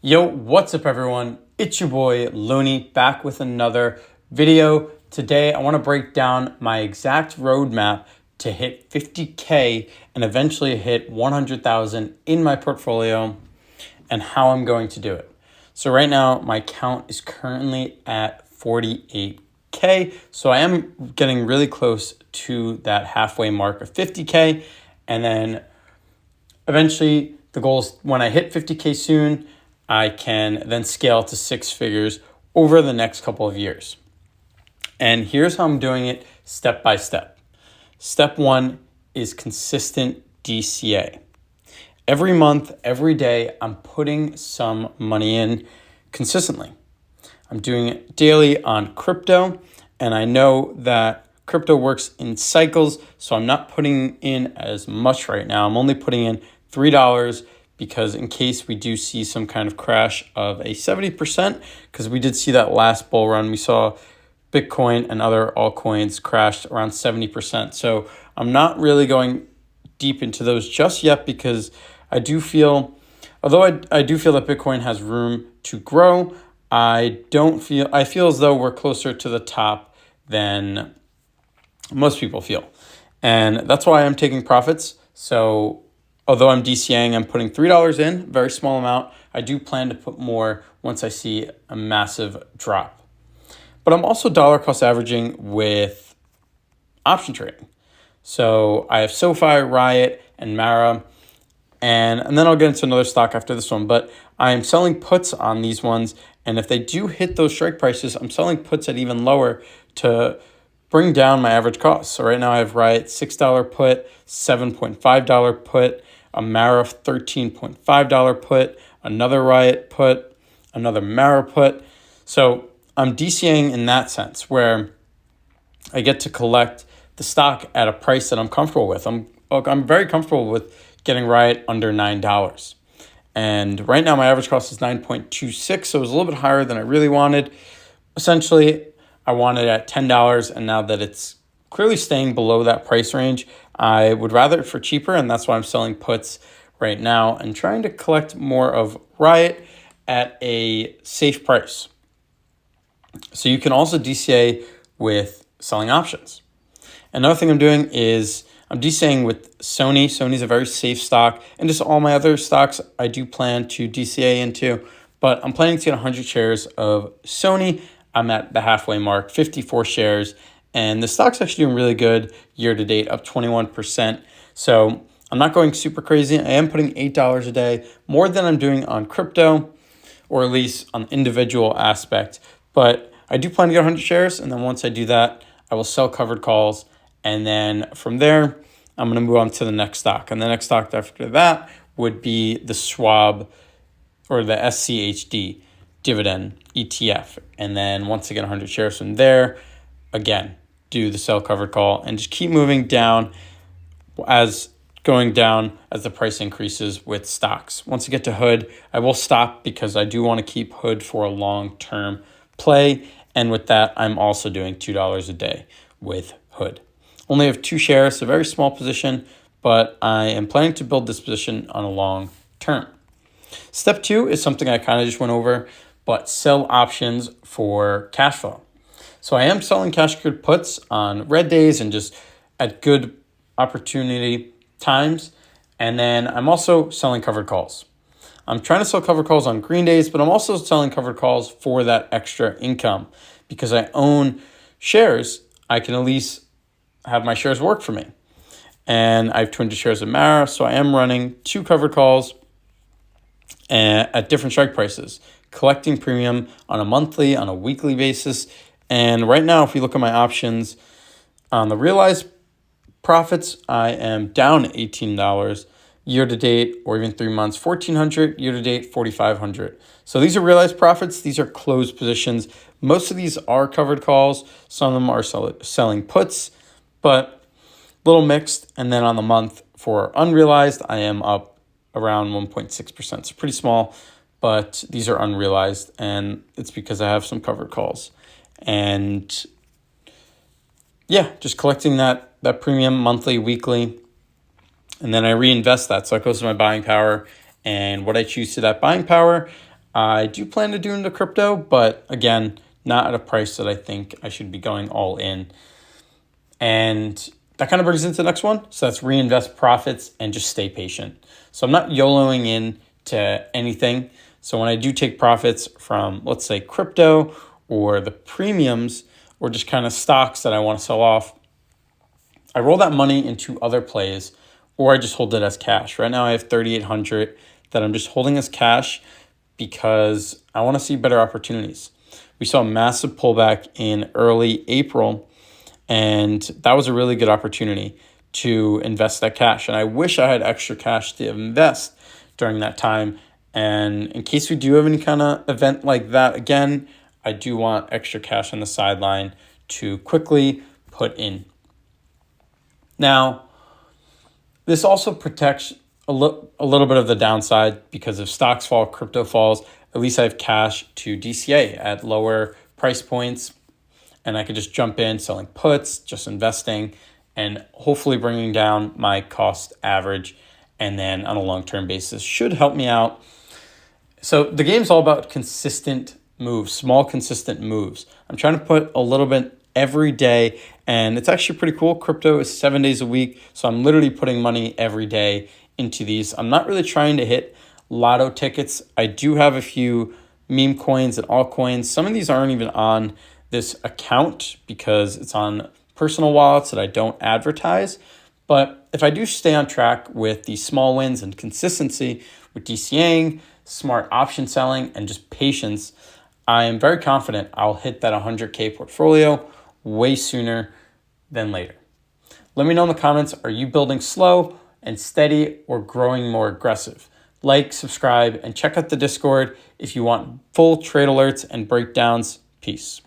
Yo, what's up everyone? It's your boy Looney back with another video. Today I want to break down my exact roadmap to hit 50K and eventually hit 100,000 in my portfolio and how I'm going to do it. So right now my count is currently at 48K. So I am getting really close to that halfway mark of 50K. And then eventually the goal is when I hit 50K soon, I can then scale to six figures over the next couple of years. And here's how I'm doing it step by step. Step one is consistent DCA. Every month, every day, I'm putting some money in consistently. I'm doing it daily on crypto, and I know that crypto works in cycles, so I'm not putting in as much right now. I'm only putting in $3 because in case we do see some kind of crash of a 70%, because we did see that last bull run, we saw Bitcoin and other altcoins crashed around 70%. So I'm not really going deep into those just yet because I do feel, although I do feel that Bitcoin has room to grow, I feel as though we're closer to the top than most people feel. And that's why I'm taking profits. So although I'm DCAing, I'm putting $3 in, very small amount. I do plan to put more once I see a massive drop. But I'm also dollar cost averaging with option trading. So I have SoFi, Riot, and Mara. And then I'll get into another stock after this one. But I am selling puts on these ones. And if they do hit those strike prices, I'm selling puts at even lower to bring down my average cost. So right now I have Riot $6 put, $7.5 put, a Mara $13.5 put, another Riot put, another Mara put. So I'm DCAing in that sense where I get to collect the stock at a price that I'm comfortable with. I'm very comfortable with getting Riot under $9. And right now my average cost is 9.26, so it was a little bit higher than I really wanted. Essentially, I wanted it at $10, and now that it's clearly staying below that price range, I would rather it for cheaper, and that's why I'm selling puts right now and trying to collect more of Riot at a safe price. So you can also DCA with selling options. Another thing I'm doing is I'm DCAing with Sony. Sony's a very safe stock, and just all my other stocks I do plan to DCA into, but I'm planning to get 100 shares of Sony. I'm at the halfway mark, 54 shares, and the stock's actually doing really good year to date, up 21%. So I'm not going super crazy. I am putting $8 a day, more than I'm doing on crypto, or at least on individual aspect. But I do plan to get 100 shares, and then once I do that, I will sell covered calls, and then from there, I'm going to move on to the next stock. And the next stock after that would be the Schwab or the SCHD dividend ETF. And then once I get 100 shares from there, again, do the sell covered call and just keep moving down as the price increases with stocks. Once I get to Hood, I will stop because I do want to keep Hood for a long-term play. And with that, I'm also doing $2 a day with Hood. Only have 2 shares, a very small position, but I am planning to build this position on a long term. Step 2 is something I kind of just went over, but sell options for cash flow. So I am selling cash good puts on red days and just at good opportunity times. And then I'm also selling covered calls. I'm trying to sell covered calls on green days, but I'm also selling covered calls for that extra income. Because I own shares, I can at least have my shares work for me. And I have 200 shares of Mara, so I am running 2 covered calls at different strike prices, collecting premium on a monthly, on a weekly basis. And right now, if we look at my options on the realized profits, I am down $18 year to date, or even 3 months, $1,400 year to date, $4,500. So these are realized profits. These are closed positions. Most of these are covered calls. Some of them are selling puts, but a little mixed. And then on the month for unrealized, I am up around 1.6%. So pretty small, but these are unrealized, and it's because I have some covered calls. And yeah, just collecting that premium monthly, weekly, and then I reinvest that. So it goes to my buying power, and what I choose to that buying power, I do plan to do into crypto, but again, not at a price that I think I should be going all in. And that kind of brings into the next one. So that's reinvest profits and just stay patient. So I'm not YOLOing in to anything. So when I do take profits from, let's say, crypto or the premiums or just kind of stocks that I want to sell off, I roll that money into other plays or I just hold it as cash. Right now I have 3,800 that I'm just holding as cash because I want to see better opportunities. We saw a massive pullback in early April, and that was a really good opportunity to invest that cash. And I wish I had extra cash to invest during that time. And in case we do have any kind of event like that again, I do want extra cash on the sideline to quickly put in. Now, this also protects a little bit of the downside because if stocks fall, crypto falls, at least I have cash to DCA at lower price points. And I could just jump in selling puts, just investing, and hopefully bringing down my cost average. And then on a long-term basis should help me out. So the game's all about consistent moves, small consistent moves. I'm trying to put a little bit every day, and it's actually pretty cool. Crypto is 7 days a week, so I'm literally putting money every day into these. I'm not really trying to hit lotto tickets. I do have a few meme coins and altcoins. Some of these aren't even on this account because it's on personal wallets that I don't advertise. But if I do stay on track with the small wins and consistency with DCAing, smart option selling, and just patience, I am very confident I'll hit that 100K portfolio way sooner than later. Let me know in the comments, are you building slow and steady or growing more aggressive? Like, subscribe, and check out the Discord if you want full trade alerts and breakdowns. Peace.